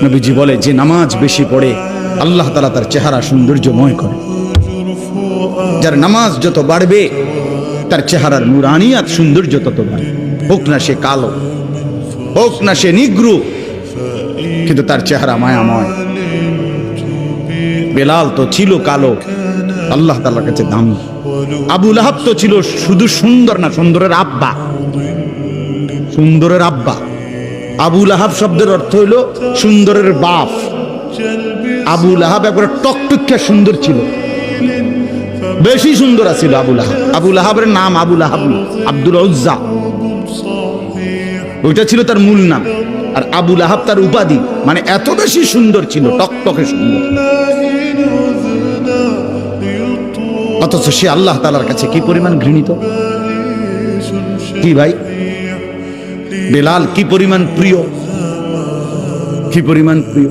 নবীজি বলে যে নামাজ বেশি পড়ে আল্লাহ তাআলা তার চেহারা সৌন্দর্যময় করে। যার নামাজ যত বাড়বে তার চেহারার নুরানিয়াত সৌন্দর্য তত বাড়বে। হোক না সে কালো, হোক না সে নিগ্রু, কিন্তু তার চেহারা মায়াময়। বেলাল তো ছিল কালো, আল্লাহ তাআলার কাছে দামি। আবু লাহাব তো ছিল শুধু সুন্দর না, সুন্দরের আব্বা, সুন্দরের আব্বা। আবু লাহাব শব্দের অর্থ হইল সুন্দরের বাপ। আবু লাহাব একবারে টকটকে সুন্দর ছিল, বেশি সুন্দর ছিল আবু লাহাব। আবু লাহাবের নাম আবু লাহাব না, আব্দুল উজ্জা, ওইটা ছিল তার মূল নাম। আর আবু লাহাব তার উপাধি, মানে এত বেশি সুন্দর ছিল, টকটকে সুন্দর। অথচ সে আল্লাহ তাআলার কাছে কি পরিমাণ ঘৃণিত। কি ভাই, বেলাল কি পরিমাণ প্রিয়, কি পরিমাণ প্রিয়।